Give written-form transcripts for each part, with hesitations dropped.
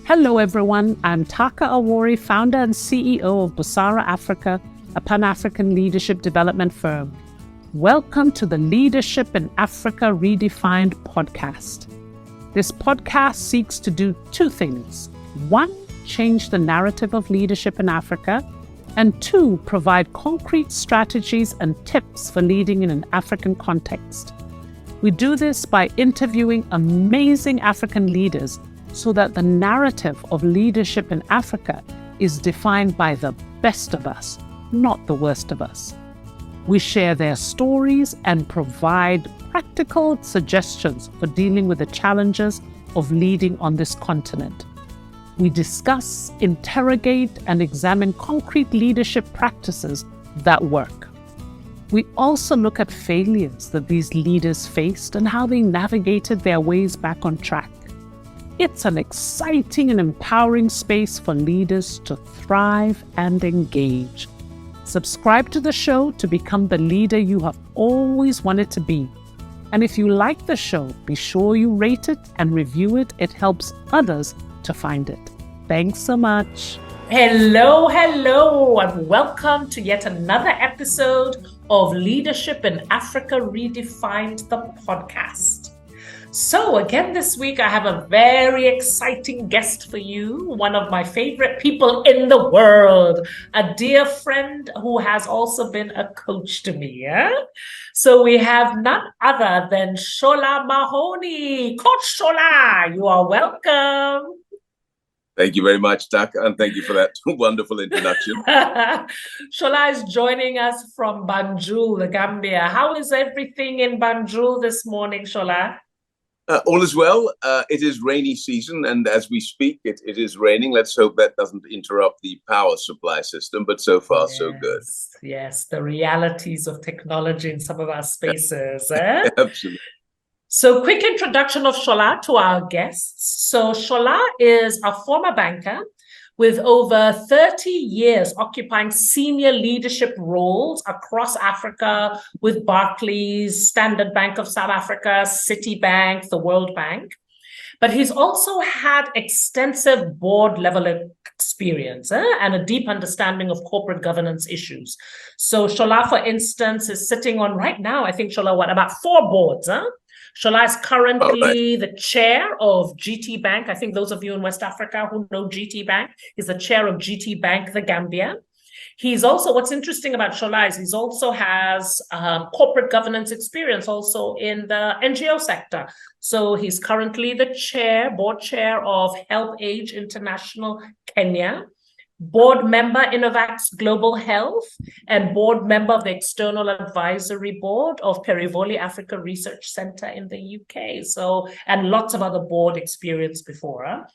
Hello everyone, I'm Taaka Awori, founder and CEO of Busara Africa, a Pan-African leadership development firm. Welcome to the Leadership in Africa Redefined podcast. This podcast seeks to do two things. One, change the narrative of leadership in Africa, and two, provide concrete strategies and tips for leading in an African context. We do this by interviewing amazing African leaders so that the narrative of leadership in Africa is defined by the best of us, not the worst of us. We share their stories and provide practical suggestions for dealing with the challenges of leading on this continent. We discuss, interrogate, and examine concrete leadership practices that work. We also look at failures that these leaders faced and how they navigated their ways back on track. It's an exciting and empowering space for leaders to thrive and engage. Subscribe to the show to become the leader you have always wanted to be. And if you like the show, be sure you rate it and review it. It helps others to find it. Thanks so much. Hello, and welcome to yet another episode of Leadership in Africa Redefined, the podcast. So again, this week, I have a very exciting guest for you, one of my favorite people in the world, a dear friend who has also been a coach to me. Yeah? So we have none other than Sola Mahoney. Coach Sola, you are welcome. Thank you very much, Taaka, and thank you for that wonderful introduction. Sola is joining us from Banjul, the Gambia. How is everything in Banjul this morning, Sola? All is well. It is rainy season, and as we speak, it is raining. Let's hope that doesn't interrupt the power supply system, but so far, so good. Yes, the realities of technology in some of our spaces. Eh? Absolutely. So quick introduction of Sola to our guests. So Sola is a former banker with over 30 years occupying senior leadership roles across Africa with Barclays, Standard Bank of South Africa, Citibank, the World Bank. But he's also had extensive board-level experience and a deep understanding of corporate governance issues. So Sola, for instance, is sitting on right now, I think, Sola, about 4 boards, Sola is currently the chair of GT Bank. I think those of you in West Africa who know GT Bank, he's the chair of GT Bank, the Gambian. He's also, what's interesting about Sola is he also has corporate governance experience also in the NGO sector. So he's currently the board chair of Help Age International Kenya, board member Innovax Global Health, and board member of the External Advisory Board of Perivoli Africa Research Center in the UK. So, and lots of other board experience before.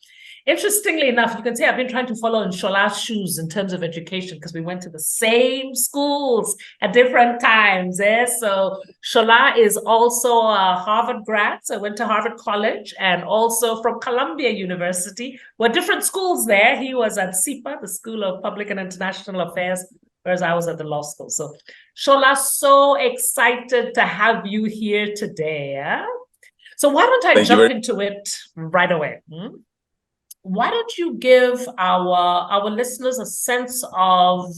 Interestingly enough, you can say I've been trying to follow in Sola's shoes in terms of education because we went to the same schools at different times. So Sola is also a Harvard grad, so I went to Harvard College, and also from Columbia University. We're different schools there. He was at SIPA, the School of Public and International Affairs, whereas I was at the law school. So Sola, so excited to have you here today. So why don't I jump into it right away? Why don't you give our listeners a sense of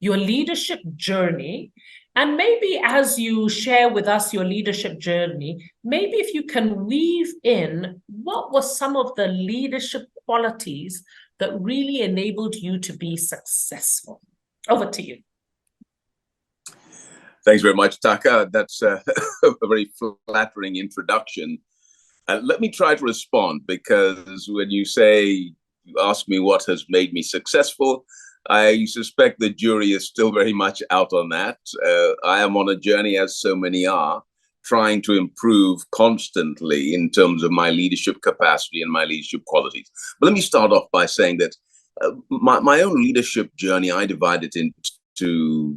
your leadership journey? And maybe as you share with us your leadership journey, maybe if you can weave in what were some of the leadership qualities that really enabled you to be successful. Over to you. Thanks very much, Taaka. That's a very flattering introduction. Let me try to respond, because when you ask me what has made me successful, I suspect the jury is still very much out on that. I am on a journey, as so many are, trying to improve constantly in terms of my leadership capacity and my leadership qualities. But let me start off by saying that my own leadership journey, I divide it into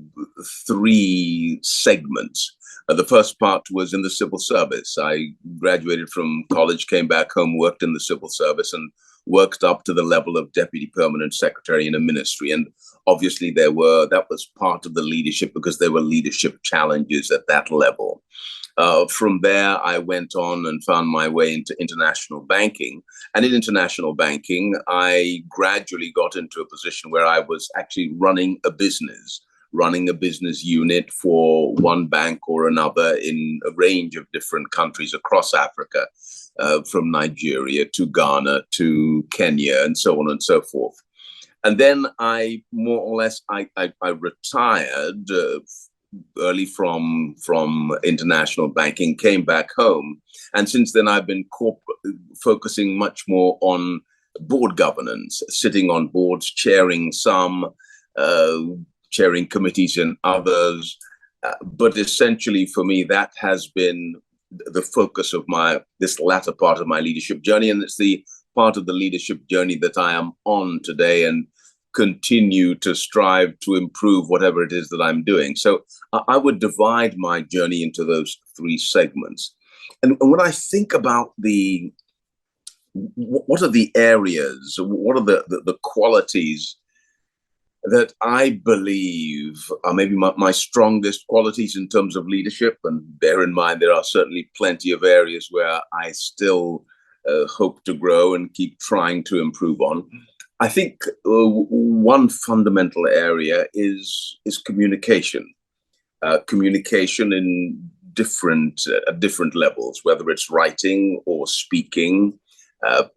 3 segments. The first part was in the civil service. I graduated from college, came back home, worked in the civil service, and worked up to the level of deputy permanent secretary in a ministry. And obviously that was part of the leadership, because there were leadership challenges at that level. From there, I went on and found my way into international banking. And in international banking, I gradually got into a position where I was actually running a business unit for one bank or another in a range of different countries across Africa, from Nigeria to Ghana to Kenya and so on and so forth. And then I more or less, I retired early from international banking, came back home. And since then, I've been focusing much more on board governance, sitting on boards, chairing some, chairing committees in others. But essentially for me, that has been the focus of this latter part of my leadership journey. And it's the part of the leadership journey that I am on today, and continue to strive to improve whatever it is that I'm doing. So I would divide my journey into those three segments. And when I think about what are the areas, what are the qualities that I believe are maybe my strongest qualities in terms of leadership, and bear in mind there are certainly plenty of areas where I still hope to grow and keep trying to improve on. I think one fundamental area is communication. Communication in different levels, whether it's writing or speaking,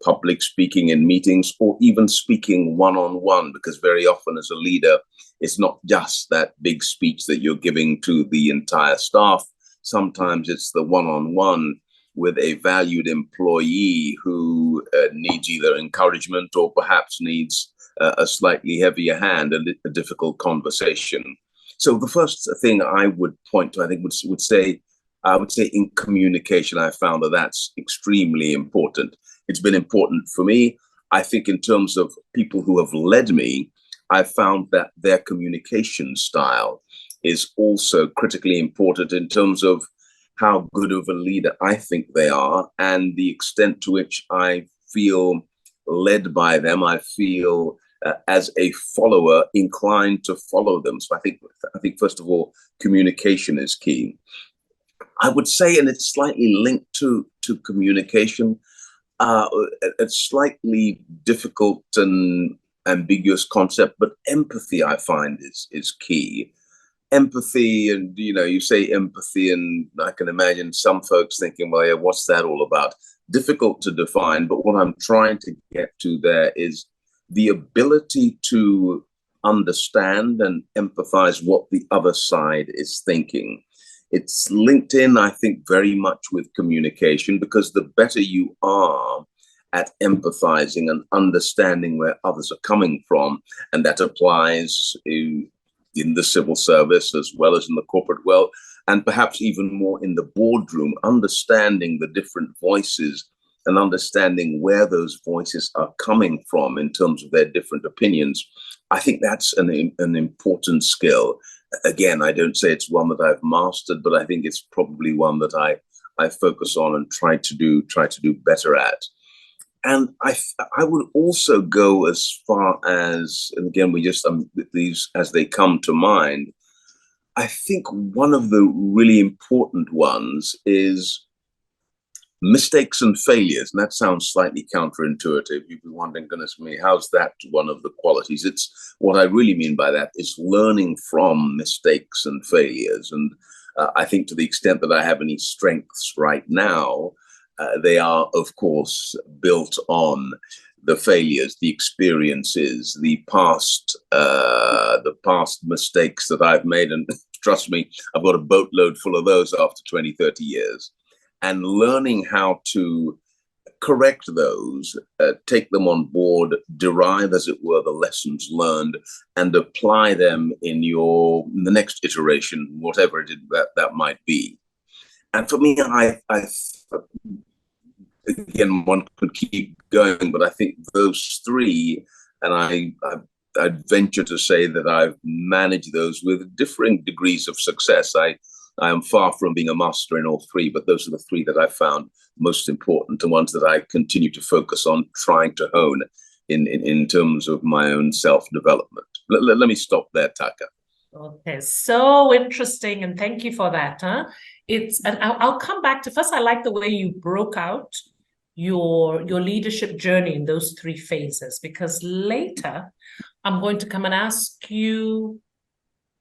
public speaking in meetings, or even speaking one-on-one, because very often as a leader, it's not just that big speech that you're giving to the entire staff. Sometimes it's the one-on-one with a valued employee who needs either encouragement or perhaps needs a slightly heavier hand, a difficult conversation. So the first thing I would point to, I think, would say in communication, I found that that's extremely important. It's been important for me. I think in terms of people who have led me, I've found that their communication style is also critically important in terms of how good of a leader I think they are, and the extent to which I feel led by them. I feel as a follower inclined to follow them. So I think first of all, communication is key. I would say, and it's slightly linked to communication, a slightly difficult and ambiguous concept, but empathy I find is key. Empathy, and you say empathy, and I can imagine some folks thinking, well, yeah, what's that all about? Difficult to define, but what I'm trying to get to there is the ability to understand and empathize what the other side is thinking. It's linked in, I think, very much with communication, because the better you are at empathizing and understanding where others are coming from, and that applies in the civil service as well as in the corporate world, and perhaps even more in the boardroom, understanding the different voices and understanding where those voices are coming from in terms of their different opinions. I think that's an important skill. Again, I don't say it's one that I've mastered, but I think it's probably one that I focus on and try to do better at. And I would also go as far as, and again, these as they come to mind, I think one of the really important ones is mistakes and failures. And that sounds slightly counterintuitive. You'd be wondering, goodness me, how's that one of the qualities? It's what I really mean by that is learning from mistakes and failures. And I think to the extent that I have any strengths right now, they are, of course, built on the failures, the experiences, the past mistakes that I've made. And trust me, I've got a boatload full of those after 20, 30 years. And learning how to correct those, take them on board, derive, as it were, the lessons learned, and apply them in the next iteration, whatever it is that might be. And for me, again, one could keep going, but I think those three, and I'd venture to say that I've managed those with differing degrees of success. I am far from being a master in all three, but those are the three that I found most important and ones that I continue to focus on trying to hone in terms of my own self-development. Let me stop there, Taaka. Okay, so interesting, and thank you for that. And I'll come back to first. I like the way you broke out your leadership journey in those three phases, because later I'm going to come and ask you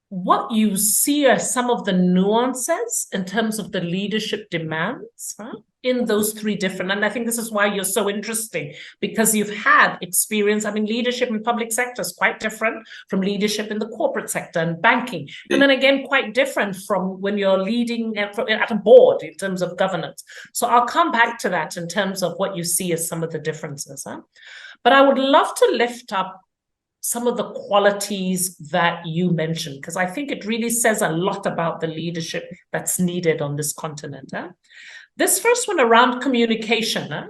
what you see as some of the nuances in terms of the leadership demands in those three different. And I think this is why you're so interesting, because you've had experience. I mean, leadership in public sector is quite different from leadership in the corporate sector and banking. And then again, quite different from when you're leading at a board in terms of governance. So I'll come back to that in terms of what you see as some of the differences. But I would love to lift up some of the qualities that you mentioned, because I think it really says a lot about the leadership that's needed on this continent. This first one around communication,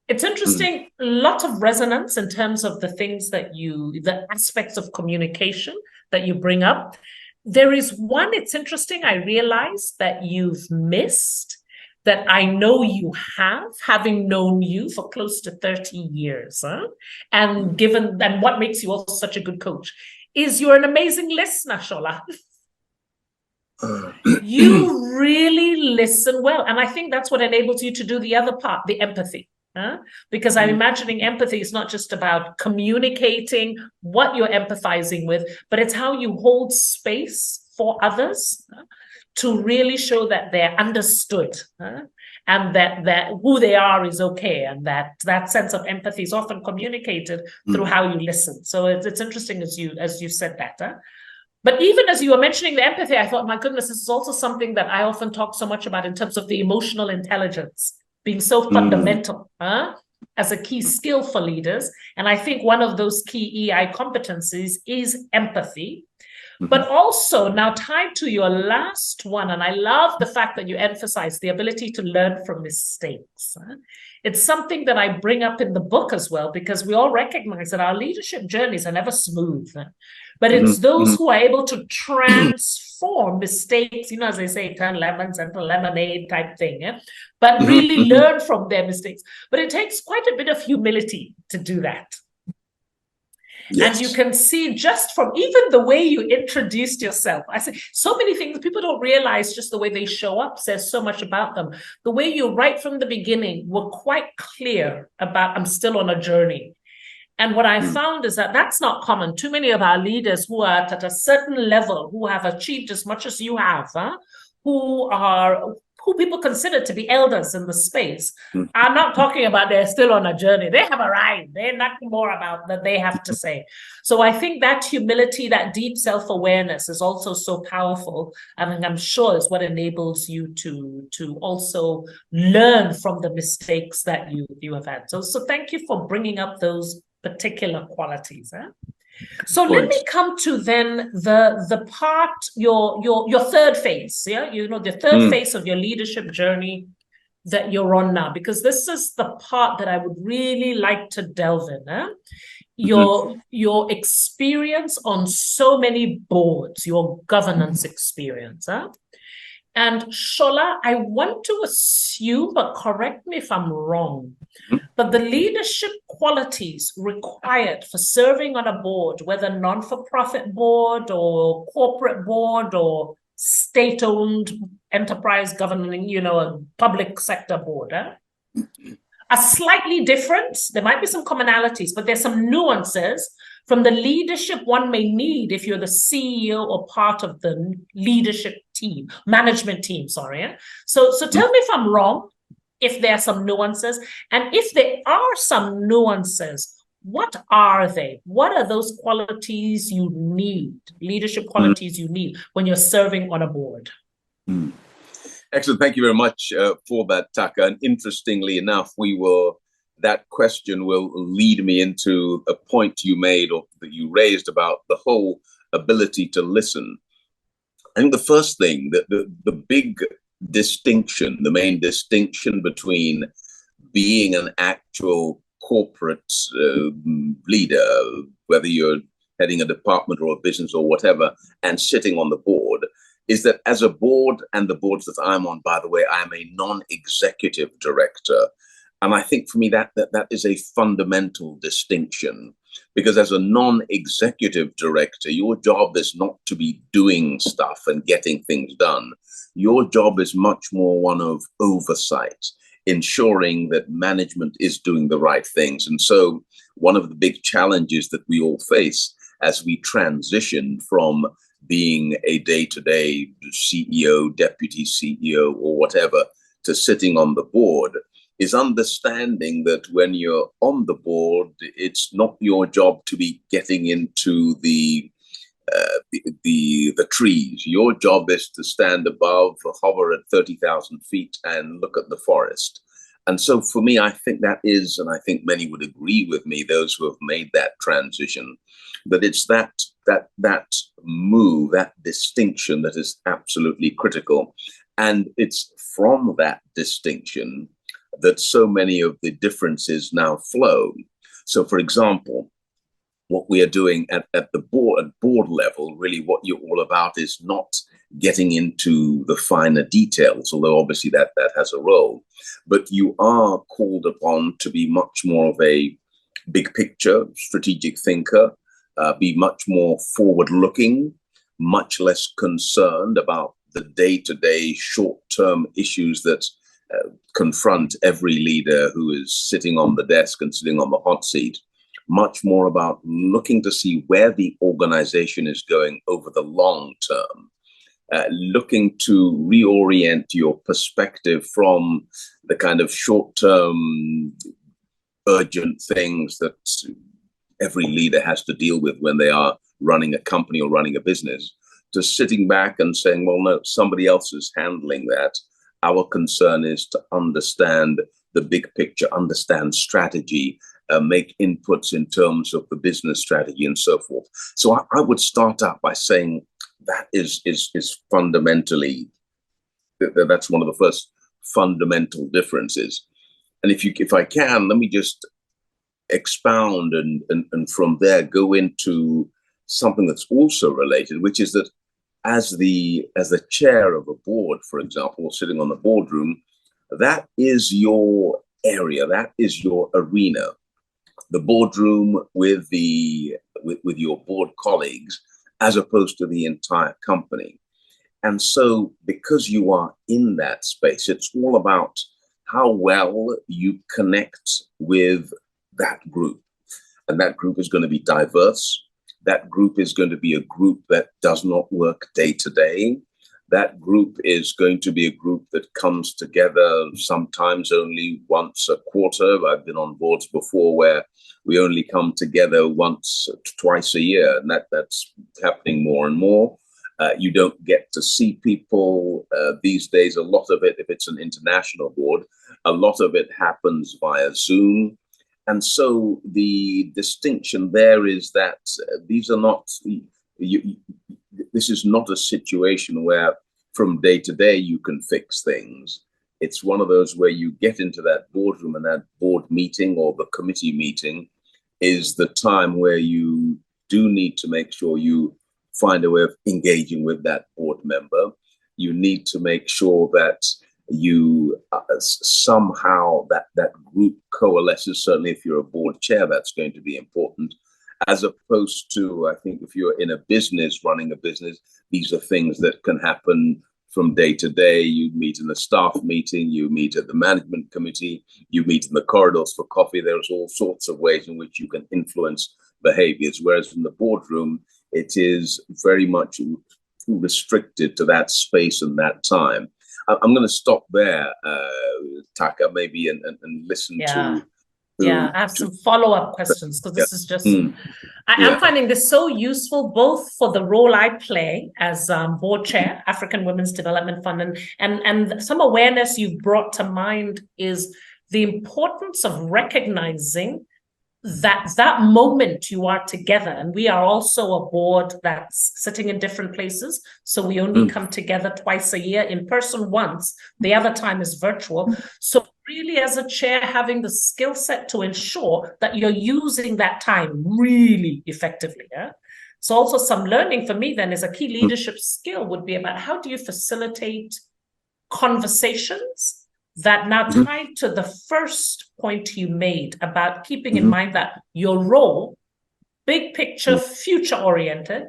it's interesting, a lot of resonance in terms of the things that the aspects of communication that you bring up. There is one, it's interesting, I realized that you've missed, that I know you have, having known you for close to 30 years. And what makes you also such a good coach is you're an amazing listener, Sola. You really listen well. And I think that's what enables you to do the other part, the empathy. Because I'm imagining empathy is not just about communicating what you're empathizing with, but it's how you hold space for others to really show that they're understood, and that who they are is okay, and that sense of empathy is often communicated through how you listen. So it's interesting as you said that. But even as you were mentioning the empathy, I thought, my goodness, this is also something that I often talk so much about in terms of the emotional intelligence being so fundamental as a key skill for leaders. And I think one of those key EI competencies is empathy. But also now tied to your last one, and I love the fact that you emphasize the ability to learn from mistakes. It's something that I bring up in the book as well, because we all recognize that our leadership journeys are never smooth. But it's those who are able to transform mistakes, as they say, turn lemons into lemonade type thing, but really learn from their mistakes. But it takes quite a bit of humility to do that. Yes. And you can see just from even the way you introduced yourself. I say so many things people don't realize, just the way they show up says so much about them. The way you right from the beginning were quite clear about, I'm still on a journey. And what I found is that that's not common. Too many of our leaders who are at a certain level, who have achieved as much as you have, who people consider to be elders in the space, are not talking about they're still on a journey. They have arrived. They're not more about that they have to say. So I think that humility, that deep self-awareness is also so powerful. And I'm sure is what enables you to also learn from the mistakes that you have had. So thank you for bringing up those particular qualities. So let me come to then the part, your third phase, the third phase of your leadership journey that you're on now, because this is the part that I would really like to delve in. Your experience on so many boards, your governance experience. And Sola, I want to assume, but correct me if I'm wrong, but the leadership qualities required for serving on a board, whether non-for-profit board or corporate board or state-owned enterprise governing, a public sector board, are slightly different. There might be some commonalities, but there's some nuances from the leadership one may need if you're the CEO or part of the leadership team, management team, sorry. So tell me if I'm wrong, if there are some nuances, and if there are some nuances, what are they? What are those qualities you need, leadership qualities you need when you're serving on a board? Excellent. Thank you very much for that, Taaka. And interestingly enough, that question will lead me into a point you made or that you raised about the whole ability to listen. I think the first thing, the big distinction, the main distinction between being an actual corporate leader, whether you're heading a department or a business or whatever, and sitting on the board, is that as a board, and the boards that I'm on, by the way, I'm a non-executive director. And I think for me that is a fundamental distinction. Because as a non-executive director, your job is not to be doing stuff and getting things done. Your job is much more one of oversight, ensuring that management is doing the right things. And so one of the big challenges that we all face as we transition from being a day-to-day CEO, deputy CEO, or whatever, to sitting on the board is understanding that when you're on the board, it's not your job to be getting into the trees. Your job is to stand above, hover at 30,000 feet and look at the forest. And so for me, I think that is, and I think many would agree with me, those who have made that transition, that it's that move, that distinction that is absolutely critical. And it's from that distinction that so many of the differences now flow. So for example, what we are doing at the board level, really what you're all about is not getting into the finer details, although obviously that has a role, but you are called upon to be much more of a big picture strategic thinker, be much more forward-looking, much less concerned about the day-to-day short-term issues that confront every leader who is sitting on the desk and sitting on the hot seat. Much more about looking to see where the organization is going over the long term, looking to reorient your perspective from the kind of short-term urgent things that every leader has to deal with when they are running a company or running a business, to sitting back and saying, well, no, somebody else is handling that. Our concern is to understand the big picture, understand strategy, make inputs in terms of the business strategy and so forth. So I would start out by saying that is fundamentally, that's one of the first fundamental differences. And if I can, let me just expound and from there go into something that's also related, which is that as the chair of a board, for example, sitting on the boardroom, that is your area, that is your arena. The boardroom with your board colleagues, as opposed to the entire company. And so because you are in that space, it's all about how well you connect with that group. And that group is going to be diverse. That group is going to be a group that does not work day to day. That group is going to be a group that comes together sometimes only once a quarter. I've been on boards before where we only come together once, twice a year, and that's happening more and more. You don't get to see people these days. A lot of it, if it's an international board, a lot of it happens via Zoom. And so the distinction there is that these are not, this is not a situation where from day to day you can fix things. It's one of those where you get into that boardroom, and that board meeting or the committee meeting is the time where you do need to make sure you find a way of engaging with that board member. You need to make sure that you somehow that group coalesces. Certainly if you're a board chair, that's going to be important, as opposed to, I think, if you're in a business, running a business, these are things that can happen from day to day. You meet in the staff meeting, you meet at the management committee, you meet in the corridors for coffee. There's all sorts of ways in which you can influence behaviors, whereas in the boardroom, it is very much restricted to that space and that time. I'm going to stop there, Taaka, maybe, and listen to. I have some follow-up questions, because this is just, I'm finding this so useful, both for the role I play as board chair, African Women's Development Fund, and some awareness you've brought to mind is the importance of recognizing that moment you are together. And we are also a board that's sitting in different places. So we only come together twice a year, in person once. The other time is virtual. So really, as a chair, having the skill set to ensure that you're using that time really effectively. So also some learning for me then is a key leadership skill would be about how do you facilitate conversations that now tied to the first point you made about keeping in mind that your role big picture, future oriented.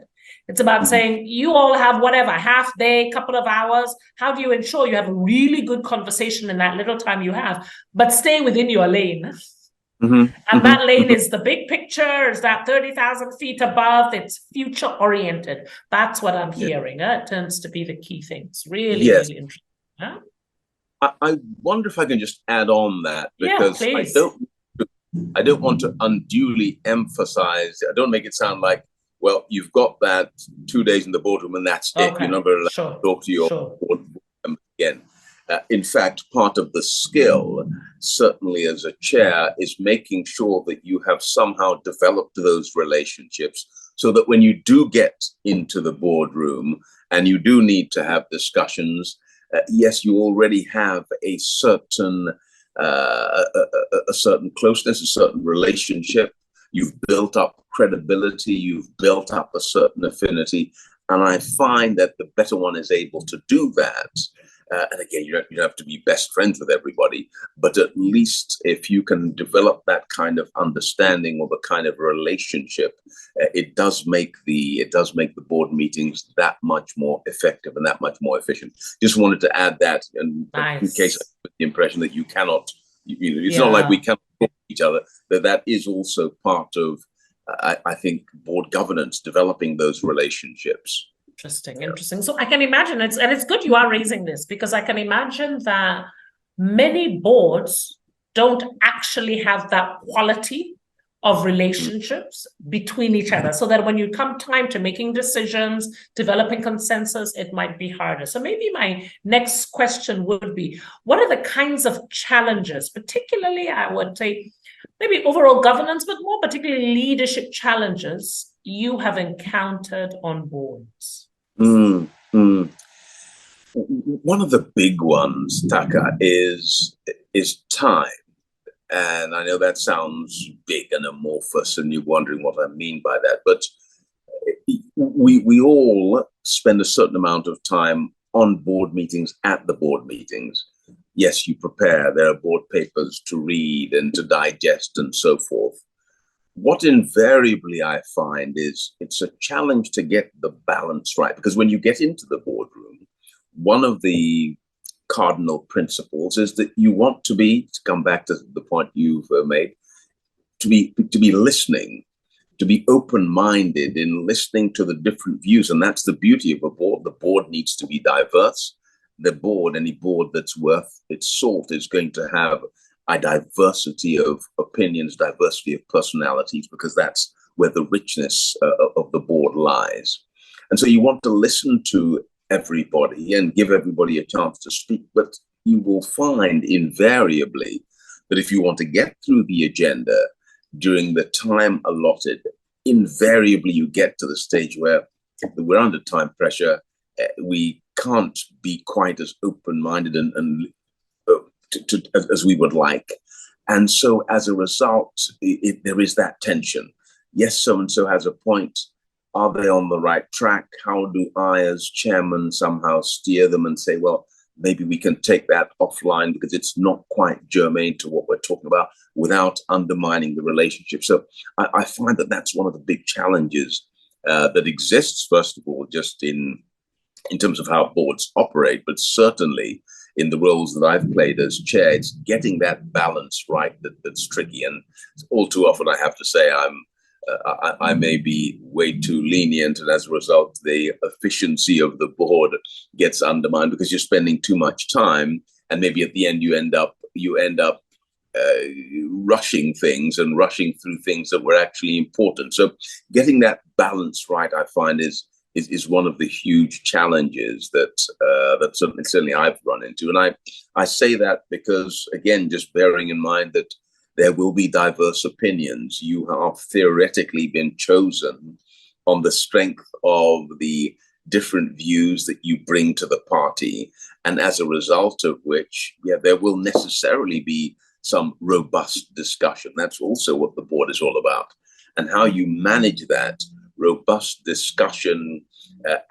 It's about saying you all have whatever, half day, couple of hours. How do you ensure you have a really good conversation in that little time you have, but stay within your lane? And that lane is the big picture, is that 30,000 feet above, it's future oriented. That's what I'm hearing. It tends to be the key thing. It's really, really interesting. Huh? I wonder if I can just add on that, because I don't want to unduly emphasize. I don't make it sound like, well, you've got that 2 days in the boardroom and that's it. You're not going to talk to your board member again. In fact, part of the skill, certainly as a chair, is making sure that you have somehow developed those relationships so that when you do get into the boardroom and you do need to have discussions, yes, you already have a certain closeness, a certain relationship. You've built up credibility, you've built up a certain affinity. And I find that the better one is able to do that. And again, you don't have to be best friends with everybody, but at least if you can develop that kind of understanding or the kind of relationship, it does make the board meetings that much more effective and that much more efficient. Just wanted to add that, and in case I get the impression that you cannot, it's not like we cannot talk to each other. That is also part of, I think, board governance, developing those relationships. Interesting. So I can imagine it's good you are raising this, because I can imagine that many boards don't actually have that quality of relationships between each other, so that when you come time to making decisions, developing consensus, it might be harder. So maybe my next question would be, what are the kinds of challenges, particularly I would say maybe overall governance, but more particularly leadership challenges you have encountered on boards? One of the big ones, Taaka, is time. And I know that sounds big and amorphous, and you're wondering what I mean by that. But we all spend a certain amount of time on board meetings, at the board meetings. Yes, you prepare. There are board papers to read and to digest and so forth. What invariably I find is it's a challenge to get the balance right, because when you get into the boardroom, one of the cardinal principles is that you want to be, to come back to the point you've made, to be listening, to be open-minded in listening to the different views. And that's the beauty of a board. The board needs to be diverse. The board, any board that's worth its salt, is going to have a diversity of opinions, diversity of personalities, because that's where the richness of the board lies. And so you want to listen to everybody and give everybody a chance to speak, but you will find invariably that if you want to get through the agenda during the time allotted, invariably you get to the stage where we're under time pressure. We can't be quite as open-minded and as we would like. And so as a result, there is that tension. Yes, so-and-so has a point. Are they on the right track? How do I, as chairman, somehow steer them and say, well, maybe we can take that offline because it's not quite germane to what we're talking about, without undermining the relationship. So I find that that's one of the big challenges that exists, first of all, just in terms of how boards operate, but certainly in the roles that I've played as chair, it's getting that balance right that's tricky. And all too often, I have to say, I may be way too lenient, and as a result, the efficiency of the board gets undermined because you're spending too much time, and maybe at the end you end up rushing things and rushing through things that were actually important. So getting that balance right, I find, is one of the huge challenges that certainly I've run into. And I say that because, again, just bearing in mind that there will be diverse opinions. You have theoretically been chosen on the strength of the different views that you bring to the party. And as a result of which, there will necessarily be some robust discussion. That's also what the board is all about. And how you manage that robust discussion,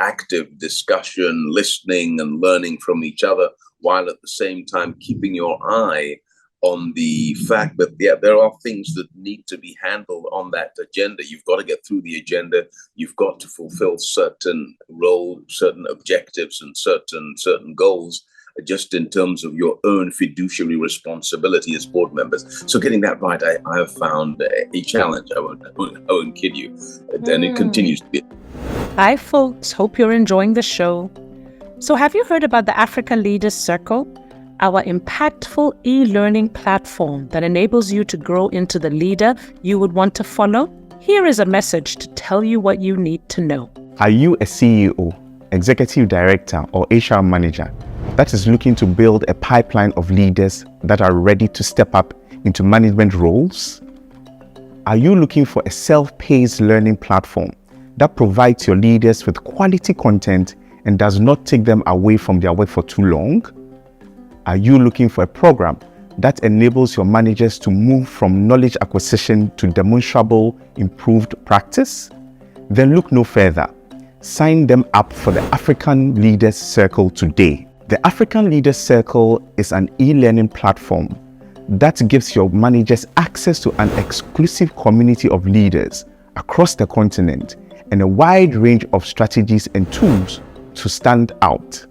active discussion, listening and learning from each other, while at the same time keeping your eye on the fact that, yeah, there are things that need to be handled on that agenda. You've got to get through the agenda. You've got to fulfill certain roles, certain objectives, and certain goals, just in terms of your own fiduciary responsibility as board members. So getting that right, I have found a challenge. I won't kid you. And it continues to be. Hi, folks. Hope you're enjoying the show. So have you heard about the African Leaders Circle? Our impactful e-learning platform that enables you to grow into the leader you would want to follow? Here is a message to tell you what you need to know. Are you a CEO, executive director, or HR manager that is looking to build a pipeline of leaders that are ready to step up into management roles? Are you looking for a self-paced learning platform that provides your leaders with quality content and does not take them away from their work for too long? Are you looking for a program that enables your managers to move from knowledge acquisition to demonstrable improved practice? Then look no further. Sign them up for the African Leaders Circle today. The African Leaders Circle is an e-learning platform that gives your managers access to an exclusive community of leaders across the continent and a wide range of strategies and tools to stand out.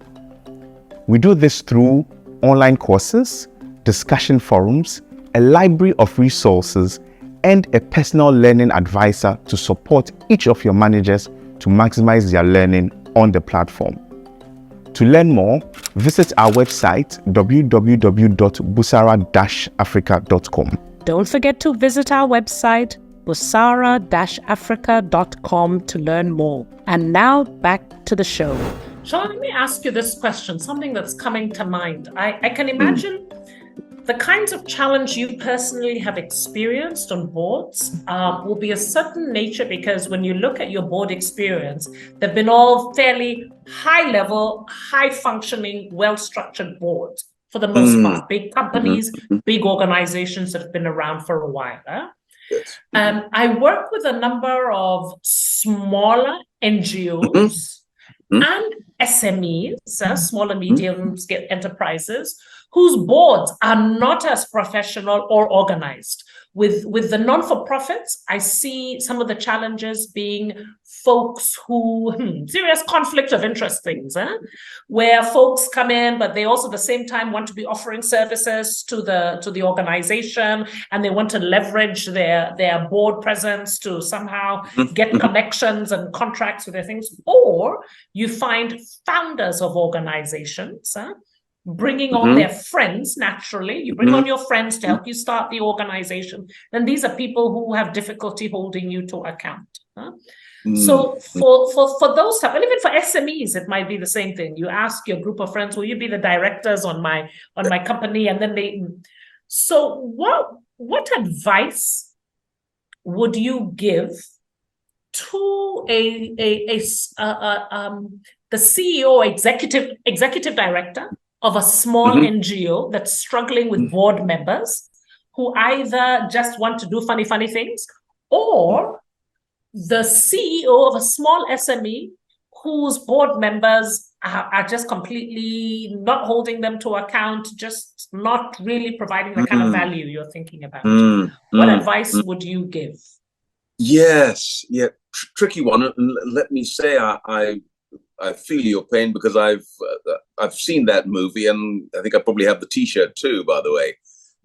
We do this through online courses, discussion forums, a library of resources, and a personal learning advisor to support each of your managers to maximize their learning on the platform. To learn more, visit our website www.busara-africa.com. Don't forget to visit our website busara-africa.com to learn more. And now back to the show. Sean, let me ask you this question, something that's coming to mind. I can imagine the kinds of challenge you personally have experienced on boards will be a certain nature, because when you look at your board experience, they've been all fairly high level, high functioning, well-structured boards for the most part, big companies, big organizations that have been around for a while. Yes. I work with a number of smaller NGOs and SMEs, smaller medium scale enterprises, whose boards are not as professional or organized. With the non-for-profits, I see some of the challenges being folks who, serious conflict of interest things, where folks come in, but they also at the same time want to be offering services to the organization, and they want to leverage their board presence to somehow get connections and contracts with their things. Or you find founders of organizations, bringing on their friends. Naturally, you bring on your friends to help you start the organization. Then these are people who have difficulty holding you to account. So for those type, and even for SMEs, it might be the same thing. You ask your group of friends, will you be the directors on my company? And then they. So what advice would you give to the CEO, executive director of a small NGO that's struggling with board members who either just want to do funny things, or the CEO of a small SME whose board members are just completely not holding them to account, just not really providing the kind of value you're thinking about? What advice would you give? Yes, yeah, tricky one. And let me say, I feel your pain, because I've seen that movie, and I think I probably have the T-shirt too, by the way,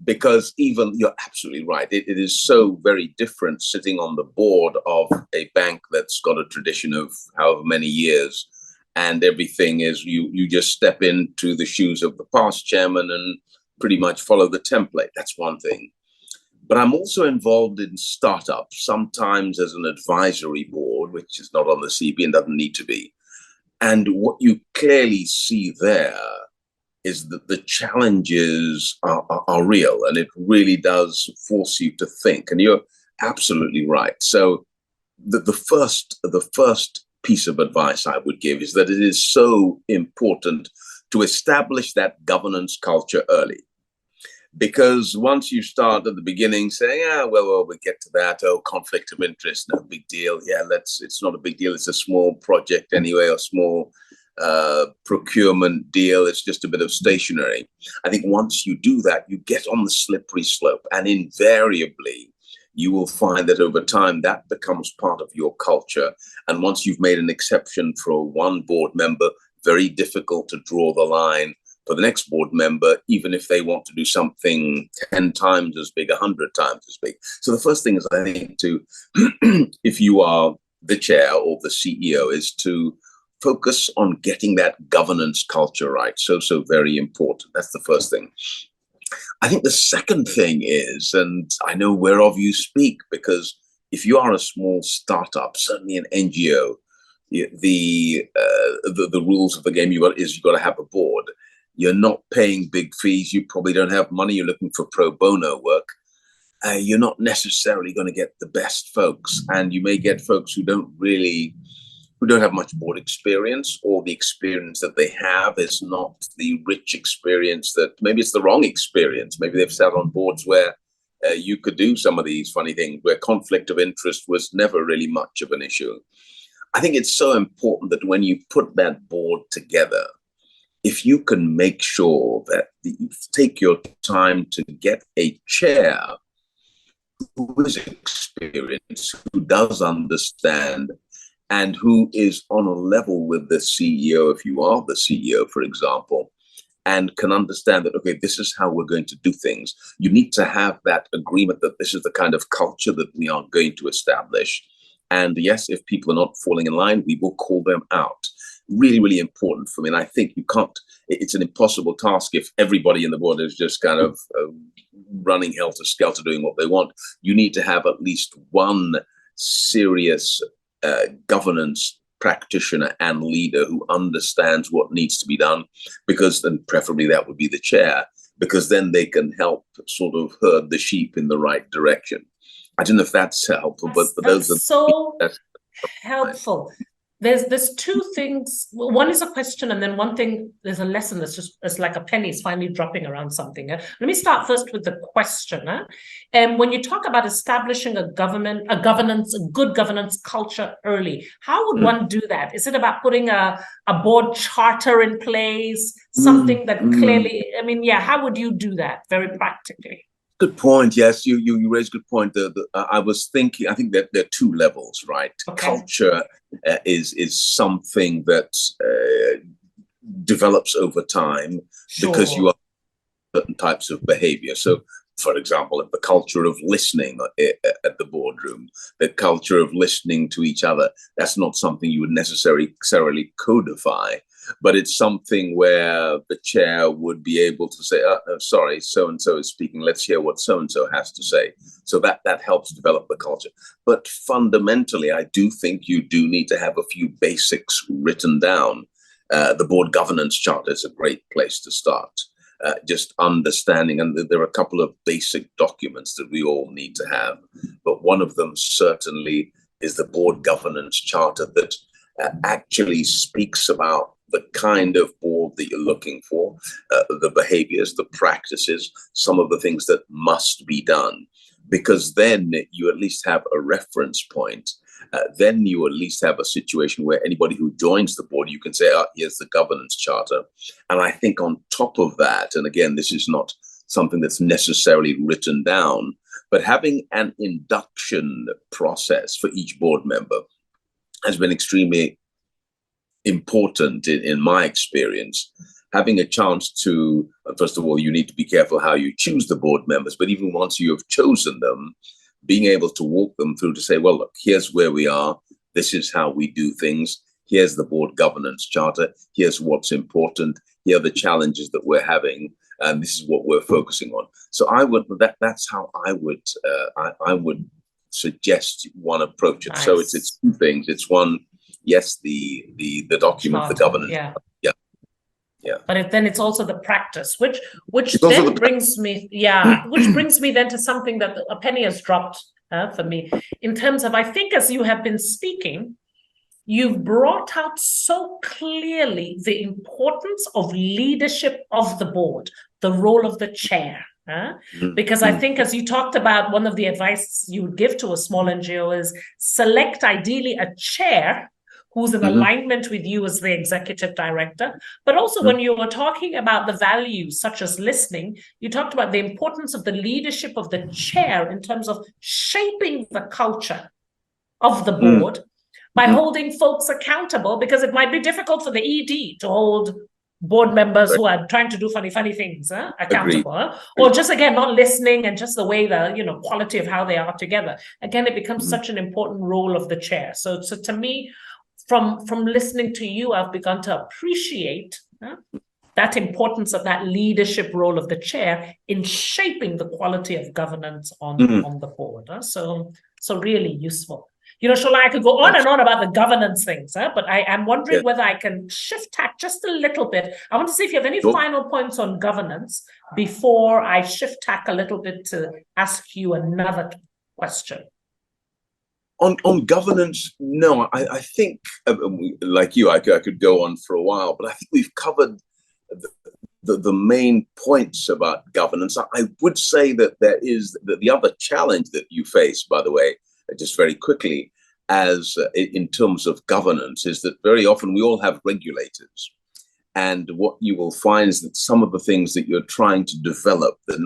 because even you're absolutely right. It is so very different sitting on the board of a bank that's got a tradition of however many years, and everything is you just step into the shoes of the past chairman and pretty much follow the template. That's one thing. But I'm also involved in startups, sometimes as an advisory board, which is not on the CB and doesn't need to be. And what you clearly see there is that the challenges are real, and it really does force you to think. And you're absolutely right. So the first piece of advice I would give is that it is so important to establish that governance culture early. Because once you start at the beginning saying, we'll get to that. Oh, conflict of interest, no big deal. Yeah, it's not a big deal. It's a small project anyway, or small procurement deal. It's just a bit of stationery. I think once you do that, you get on the slippery slope, and invariably you will find that over time that becomes part of your culture. And once you've made an exception for one board member, very difficult to draw the line for the next board member, even if they want to do something 10 times as big, 100 times as big. So the first thing is, I think, to, if you are the chair or the CEO, is to focus on getting that governance culture right. So very important. That's the first thing. I think the second thing is, and I know whereof you speak, because if you are a small startup, certainly an NGO, the rules of the game you've got to have a board. You're not paying big fees. You probably don't have money. You're looking for pro bono work. You're not necessarily going to get the best folks, and you may get folks who don't have much board experience, or the experience that they have is not the rich experience that, maybe it's the wrong experience. Maybe they've sat on boards where you could do some of these funny things, where conflict of interest was never really much of an issue. I think it's so important that when you put that board together, if you can make sure that you take your time to get a chair who is experienced, who does understand, and who is on a level with the CEO, if you are the CEO, for example, and can understand that, okay, this is how we're going to do things. You need to have that agreement that this is the kind of culture that we are going to establish. And yes, if people are not falling in line, we will call them out. Really, really important for me. And I think it's an impossible task if everybody in the board is just kind of running helter-skelter doing what they want. You need to have at least one serious governance practitioner and leader who understands what needs to be done, because then preferably that would be the chair, because then they can help sort of herd the sheep in the right direction. I don't know if that's helpful, but for those that's so helpful. There's two things. One is a question, and then one thing, there's a lesson it's like a penny is finally dropping around something. Let me start first with the question. And when you talk about establishing a good governance culture early, how would one do that? Is it about putting a board charter in place, something that clearly, how would you do that very practically? Good point. Yes, you raised a good point. I was thinking, I think that there are two levels, right? Okay. Culture is something that develops over time, sure, because you are certain types of behavior. So, for example, the culture of listening at the boardroom, the culture of listening to each other, that's not something you would necessarily codify. But it's something where the chair would be able to say, sorry, so-and-so is speaking. Let's hear what so-and-so has to say. So that helps develop the culture. But fundamentally, I do think you do need to have a few basics written down. The board governance chart is a great place to start. Just understanding, and there are a couple of basic documents that we all need to have. But one of them certainly is the board governance charter that actually speaks about the kind of board that you're looking for, the behaviors, the practices, some of the things that must be done, because then you at least have a reference point. Then you at least have a situation where anybody who joins the board, you can say, here's the governance charter. And I think on top of that, and again, this is not something that's necessarily written down, but having an induction process for each board member has been extremely important in my experience. Having a chance to, first of all, you need to be careful how you choose the board members, but even once you have chosen them, being able to walk them through to say, well, look, here's where we are. This is how we do things. Here's the board governance charter. Here's what's important. Here are the challenges that we're having. And this is what we're focusing on. So that's how I would suggest one approach it. Nice. So it's two things. It's one, yes, the document, charter, the governance. Yeah. But then it's also the practice, which then brings me, which brings me then to something that a penny has dropped for me in terms of, I think as you have been speaking, you've brought out so clearly the importance of leadership of the board, the role of the chair. Because I think, as you talked about, one of the advice you would give to a small NGO is select ideally a chair who's in alignment with you as the executive director. But also when you were talking about the values such as listening, you talked about the importance of the leadership of the chair in terms of shaping the culture of the board by holding folks accountable, because it might be difficult for the ED to hold board members who are trying to do funny things accountable, or just again not listening, and just the way the quality of how they are together. Again, it becomes such an important role of the chair. So to me, from listening to you, I've begun to appreciate that importance of that leadership role of the chair in shaping the quality of governance on the board. So really useful. Shola, I could go on and on about the governance things, but I am wondering whether I can shift tack just a little bit. I want to see if you have any final points on governance before I shift tack a little bit to ask you another question. On governance, no, I think, like you, I could go on for a while, but I think we've covered the main points about governance. I would say that there is the other challenge that you face, by the way, just very quickly, as in terms of governance, is that very often we all have regulators. And what you will find is that some of the things that you're trying to develop, the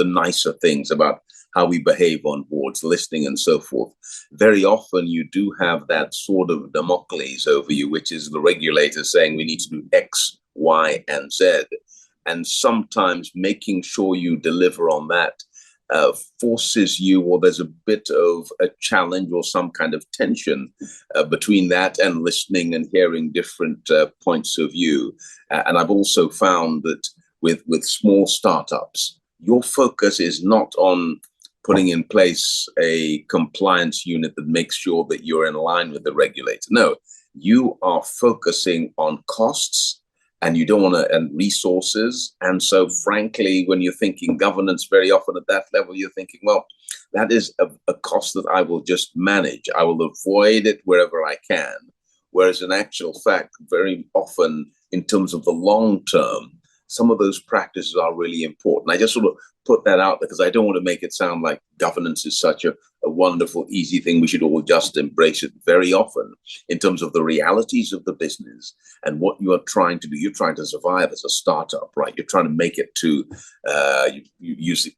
nicer things about how we behave on boards, listening and so forth, very often you do have that sort of Damocles over you, which is the regulator saying we need to do X, Y, and Z. And sometimes making sure you deliver on that forces you, or there's a bit of a challenge or some kind of tension between that and listening and hearing different points of view. And I've also found that with small startups, your focus is not on putting in place a compliance unit that makes sure that you're in line with the regulator. No, you are focusing on costs, and you don't want to, and resources. And so frankly, when you're thinking governance, very often at that level, you're thinking, well, that is a cost that I will just manage. I will avoid it wherever I can. Whereas in actual fact, very often in terms of the long term, some of those practices are really important. I just sort of put that out there because I don't want to make it sound like governance is such a wonderful, easy thing. We should all just embrace it. Very often, in terms of the realities of the business and what you are trying to do, you're trying to survive as a startup, right? You're trying to make it to, you use it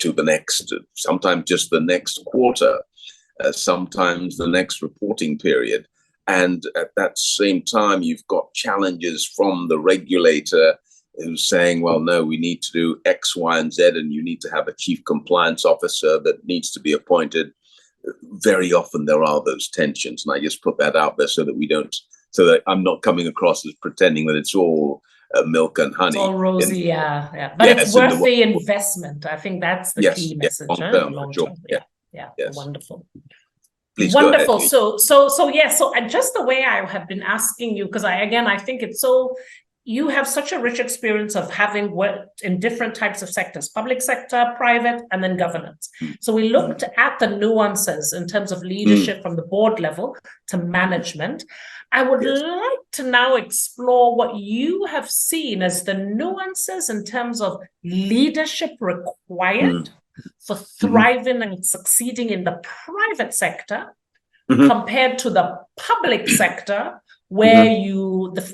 to the next, sometimes just the next quarter, sometimes the next reporting period. And at that same time, you've got challenges from the regulator who's saying, well, no, we need to do X, Y, and Z, and you need to have a chief compliance officer that needs to be appointed. Very often there are those tensions. And I just put that out there so that I'm not coming across as pretending that it's all milk and honey. It's all rosy, yeah. But it's worth the investment. I think that's the key message. Long term. Yeah. Wonderful. Please wonderful. Go ahead, so just the way I have been asking you, because I think it's so, you have such a rich experience of having worked in different types of sectors, public sector, private, and then governance. So we looked at the nuances in terms of leadership from the board level to management. I would like to now explore what you have seen as the nuances in terms of leadership required for thriving and succeeding in the private sector compared to the public sector, where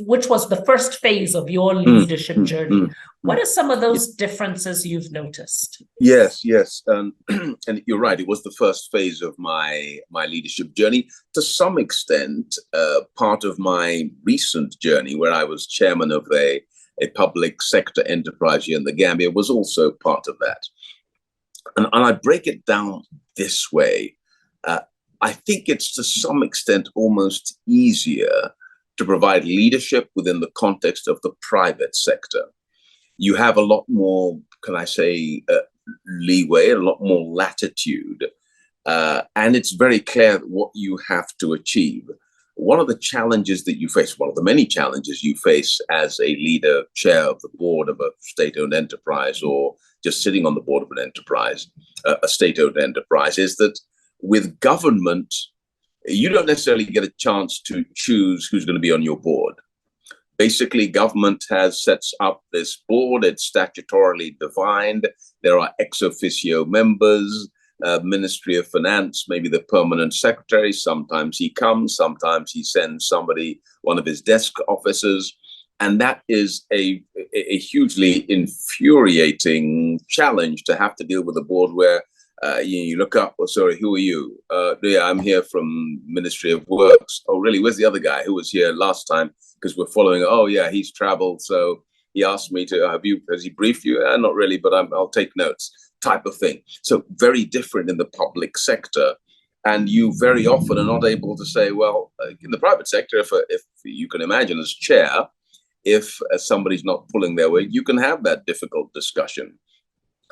which was the first phase of your leadership journey. What are some of those differences you've noticed? Yes. And you're right. It was the first phase of my leadership journey. To some extent, part of my recent journey, where I was chairman of a public sector enterprise here in the Gambia, was also part of that. And I break it down this way. I think it's to some extent almost easier to provide leadership within the context of the private sector. You have a lot more, leeway, a lot more latitude, and it's very clear what you have to achieve. One of the challenges that you face, one of the many challenges you face as a leader, chair of the board of a state-owned enterprise, or just sitting on the board of an enterprise, a state-owned enterprise, is that with government, you don't necessarily get a chance to choose who's going to be on your board. Basically, government sets up this board. It's statutorily defined. There are ex officio members. Ministry of Finance, maybe the permanent secretary. Sometimes he comes, sometimes he sends somebody, one of his desk officers. And that is a hugely infuriating challenge to have to deal with a board where you look up, oh, sorry, who are you? Yeah, I'm here from Ministry of Works. Oh, really? Where's the other guy who was here last time? Because we're following, oh, yeah, he's traveled. So he asked me to, has he briefed you? Not really, but I'll take notes, type of thing. So very different in the public sector. And you very often are not able to say, well, in the private sector, if you can imagine as chair, if somebody's not pulling their weight, you can have that difficult discussion.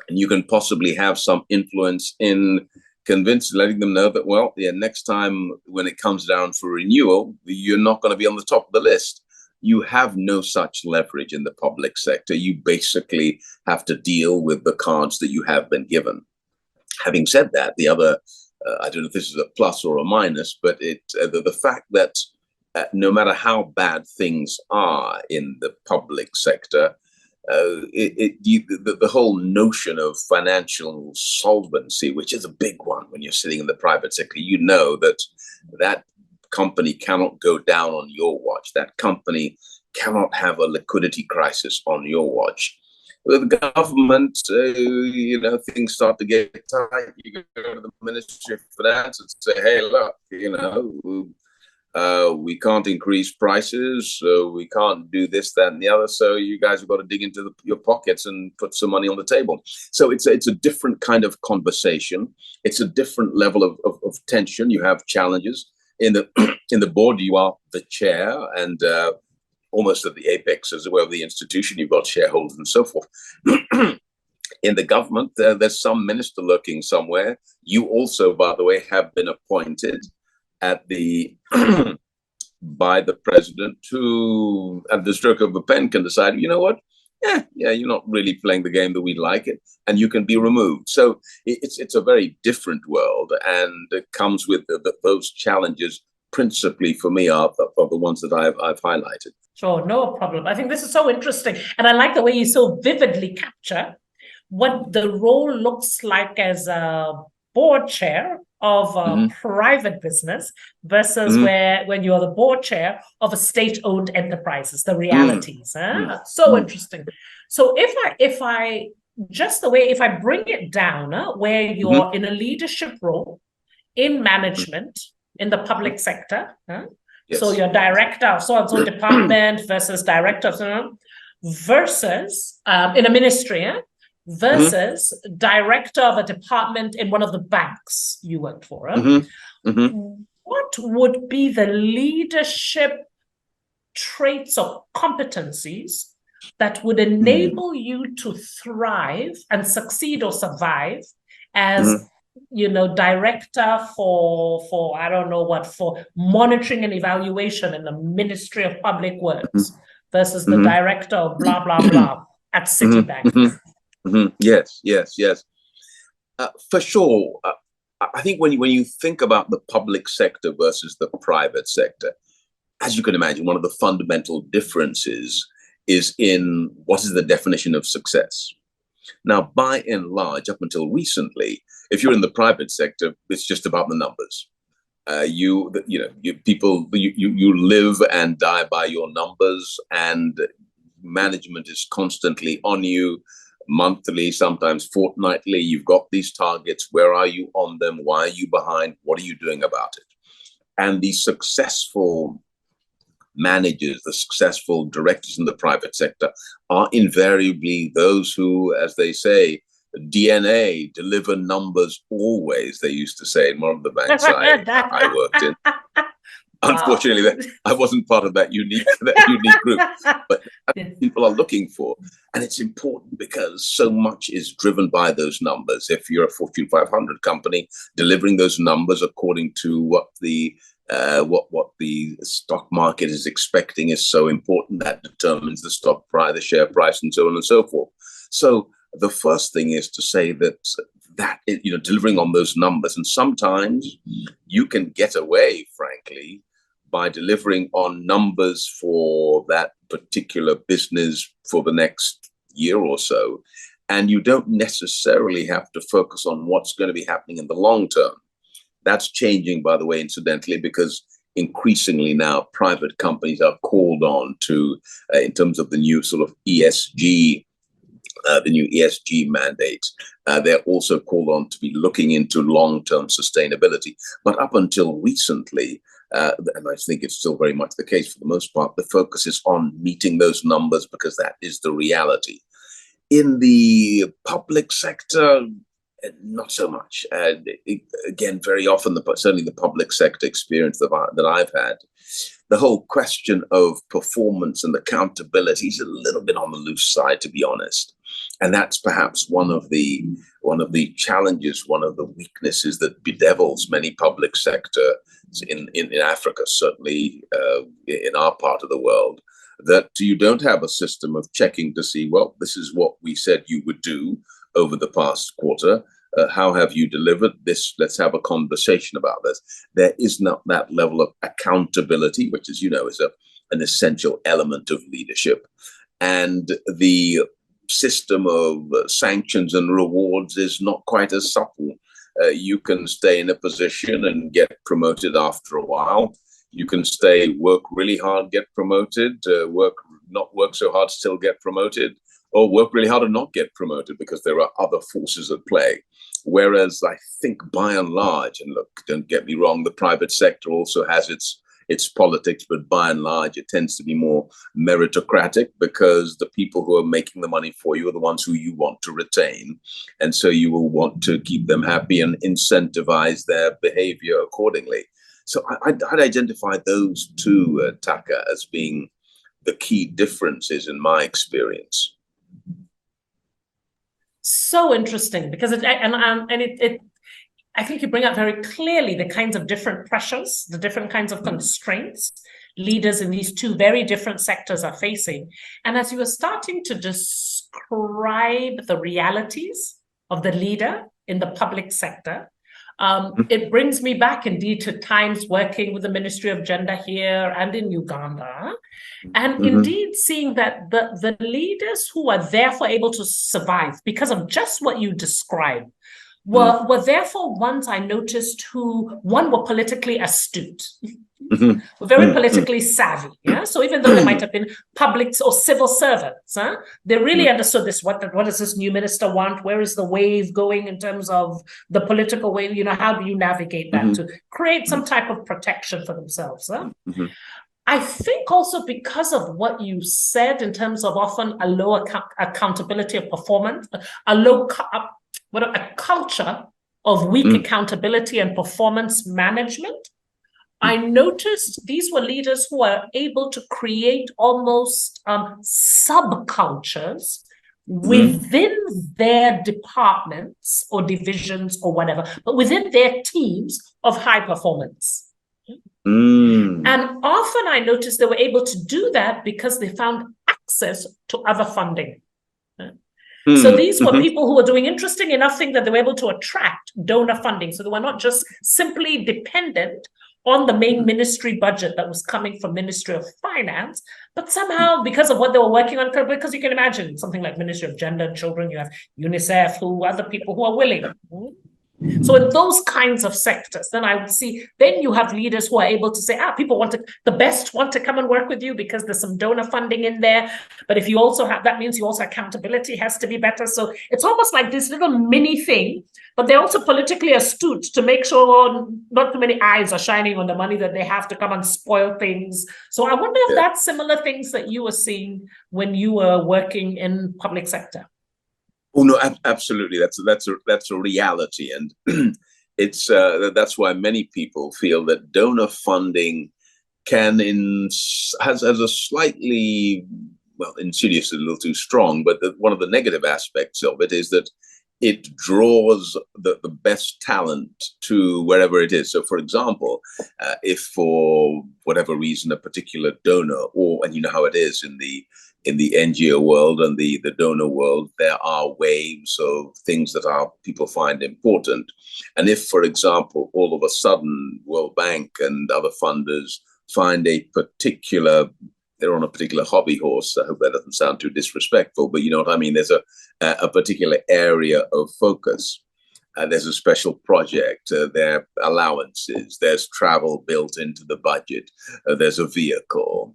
And you can possibly have some influence in letting them know that, well, yeah, next time when it comes down for renewal, you're not going to be on the top of the list. You have no such leverage in the public sector. You basically have to deal with the cards that you have been given. Having said that, the other, I don't know if this is a plus or a minus, but the fact that no matter how bad things are in the public sector, the whole notion of financial solvency, which is a big one when you're sitting in the private sector, you know that company cannot go down on your watch. That company cannot have a liquidity crisis on your watch. With the government, things start to get tight. You go to the Ministry of Finance and say, hey, look, we can't increase prices, so we can't do this, that, and the other. So you guys have got to dig into your pockets and put some money on the table. So it's a different kind of conversation. It's a different level of tension. You have challenges in the board. You are the chair, and almost at the apex as well of the institution. You've got shareholders and so forth. In the government, there's some minister lurking somewhere. You also, by the way, have been appointed by the president, who at the stroke of a pen can decide, you know what, you're not really playing the game that we'd like it, and you can be removed. So it's a very different world, and it comes with those challenges. Principally for me are the ones that I've highlighted. Sure, no problem. I think this is so interesting, and I like the way you so vividly capture what the role looks like as a board chair of a private business versus when you're the board chair of a state-owned enterprises, the realities. So interesting. So if I bring it down where you're in a leadership role in management in the public sector, yes. So you're director of so-and-so department versus director of versus in a ministry, versus director of a department in one of the banks you worked for. What would be the leadership traits or competencies that would enable you to thrive and succeed or survive as director for I don't know what, for monitoring and evaluation in the Ministry of Public Works versus the director of blah blah blah at Citibank? Yes. For sure. I think when you think about the public sector versus the private sector, as you can imagine, one of the fundamental differences is in what is the definition of success. Now, by and large, up until recently, if you're in the private sector, it's just about the numbers. You live and die by your numbers, and management is constantly on you. Monthly, sometimes fortnightly. You've got these targets. Where are you on them? Why are you behind? What are you doing about it? And the successful managers, the successful directors in the private sector are invariably those who, as they say, DNA, deliver numbers always, they used to say in one of the banks I worked in. Unfortunately, I wasn't part of that unique group, but people are looking for. And it's important because so much is driven by those numbers. If you're a Fortune 500 company, delivering those numbers according to what the stock market is expecting is so important. That determines the stock price, the share price, and so on and so forth. So the first thing is to say that delivering on those numbers, and sometimes you can get away, frankly, by delivering on numbers for that particular business for the next year or so, And you don't necessarily have to focus on what's going to be happening in the long term. That's changing, by the way, incidentally, because increasingly now private companies are called on to, in terms of the new sort of ESG, the new ESG mandates, they're also called on to be looking into long-term sustainability. But up until recently, and I think it's still very much the case for the most part, the focus is on meeting those numbers because that is the reality. In the public sector, not so much. Again, very often, certainly the public sector experience that I've had, the whole question of performance and accountability is a little bit on the loose side, to be honest. And that's perhaps one of the challenges, one of the weaknesses that bedevils many public sector in Africa, certainly in our part of the world, that you don't have a system of checking to see, well, this is what we said you would do over the past quarter. How have you delivered this? Let's have a conversation about this. There is not that level of accountability, which, as you know, is an essential element of leadership. And the system of sanctions and rewards is not quite as supple. You can stay in a position and get promoted after a while. You can stay, work really hard, get promoted, not work so hard, still get promoted, or work really hard and not get promoted because there are other forces at play. Whereas I think by and large, and look, don't get me wrong, the private sector also has its politics, but by and large, it tends to be more meritocratic because the people who are making the money for you are the ones who you want to retain. And so you will want to keep them happy and incentivize their behavior accordingly. So I'd identify those two, Taaka, as being the key differences in my experience. So interesting, because I think you bring out very clearly the kinds of different pressures, the different kinds of constraints leaders in these two very different sectors are facing. And as you were starting to describe the realities of the leader in the public sector, it brings me back indeed to times working with the Ministry of Gender here and in Uganda, and indeed seeing that the leaders who are therefore able to survive because of just what you described were therefore ones I noticed who, one, were politically astute, were very politically savvy. Yeah. So even though they might have been public or civil servants, they really understood this. What does this new minister want? Where is the wave going in terms of the political wave? How do you navigate that to create some type of protection for themselves? I think also because of what you said in terms of often a low accountability of performance, a culture of weak accountability and performance management. I noticed these were leaders who are able to create almost subcultures within their departments or divisions or whatever, but within their teams of high performance. And often I noticed they were able to do that because they found access to other funding. So these were people who were doing interesting enough things that they were able to attract donor funding. So they were not just simply dependent on the main ministry budget that was coming from Ministry of Finance, but somehow because of what they were working on, because you can imagine something like Ministry of Gender and Children, you have UNICEF, other people who are willing. So in those kinds of sectors, then I would see, then you have leaders who are able to say, people want to come and work with you because there's some donor funding in there. But if you also have, that means you also accountability has to be better. So it's almost like this little mini thing, but they're also politically astute to make sure not too many eyes are shining on the money that they have to come and spoil things. So I wonder if that's similar things that you were seeing when you were working in public sector. Oh no, absolutely. That's a reality, and it's that's why many people feel that donor funding has a slightly, insidious, a little too strong. But one of the negative aspects of it is that it draws the best talent to wherever it is. So, for example, if for whatever reason a particular donor, and you know how it is in the NGO world and the donor world, there are waves of things that our people find important. And if, for example, all of a sudden World Bank and other funders find a particular they're on a particular hobby horse. I hope that doesn't sound too disrespectful, but you know what I mean? There's a particular area of focus. There's a special project, there are allowances, there's travel built into the budget, there's a vehicle,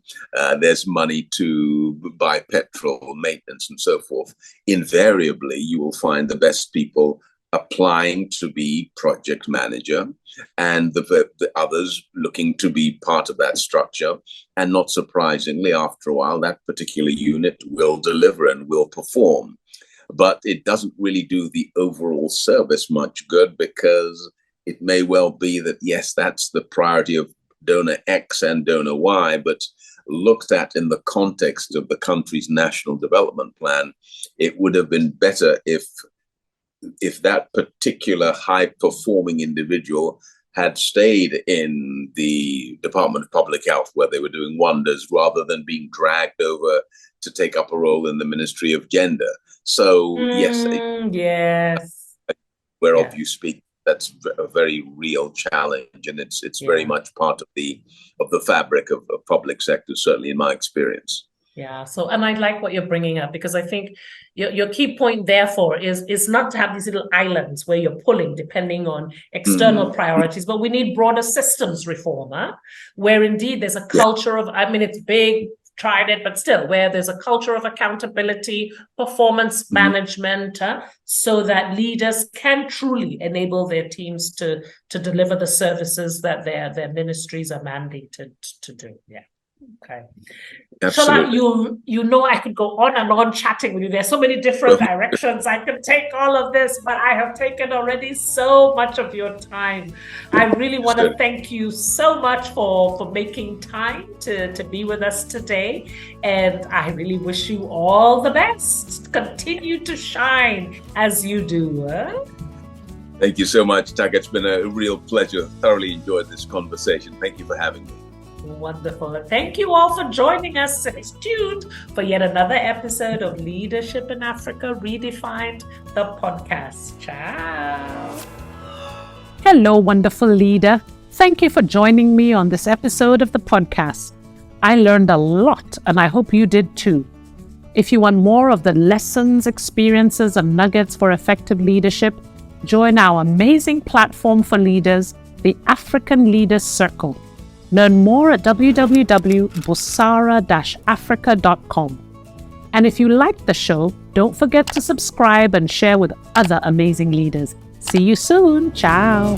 there's money to buy petrol, maintenance, and so forth. Invariably, you will find the best people applying to be project manager and the others looking to be part of that structure. And not surprisingly, after a while, that particular unit will deliver and will perform. But it doesn't really do the overall service much good, because it may well be that, yes, that's the priority of donor X and donor Y, but looked at in the context of the country's national development plan, it would have been better if that particular high-performing individual had stayed in the Department of Public Health, where they were doing wonders, rather than being dragged over to take up a role in the Ministry of Gender. So yes, whereof you speak, that's a very real challenge, and it's very much part of the fabric of public sector, certainly in my experience. Yeah. So, and I like what you're bringing up, because I think your key point, therefore, is not to have these little islands where you're pulling depending on external priorities, but we need broader systems reform, where indeed there's a culture of, I mean, it's big, tried it, but still, where there's a culture of accountability, performance management, so that leaders can truly enable their teams to deliver the services that their ministries are mandated to do. Yeah. Okay. Absolutely. Sola, you know I could go on and on chatting with you. There's so many different directions I could take all of this, but I have taken already so much of your time. I really want to thank you so much for making time to be with us today. And I really wish you all the best. Continue to shine as you do. Thank you so much, Taaka. It's been a real pleasure. Thoroughly enjoyed this conversation. Thank you for having me. Wonderful. And thank you all for joining us. Stay tuned for yet another episode of Leadership in Africa Redefined, the podcast. Ciao. Hello, wonderful leader. Thank you for joining me on this episode of the podcast. I learned a lot, and I hope you did too. If you want more of the lessons, experiences, and nuggets for effective leadership, join our amazing platform for leaders, the African Leaders Circle. Learn more at www.busara-africa.com. And if you liked the show, don't forget to subscribe and share with other amazing leaders. See you soon. Ciao.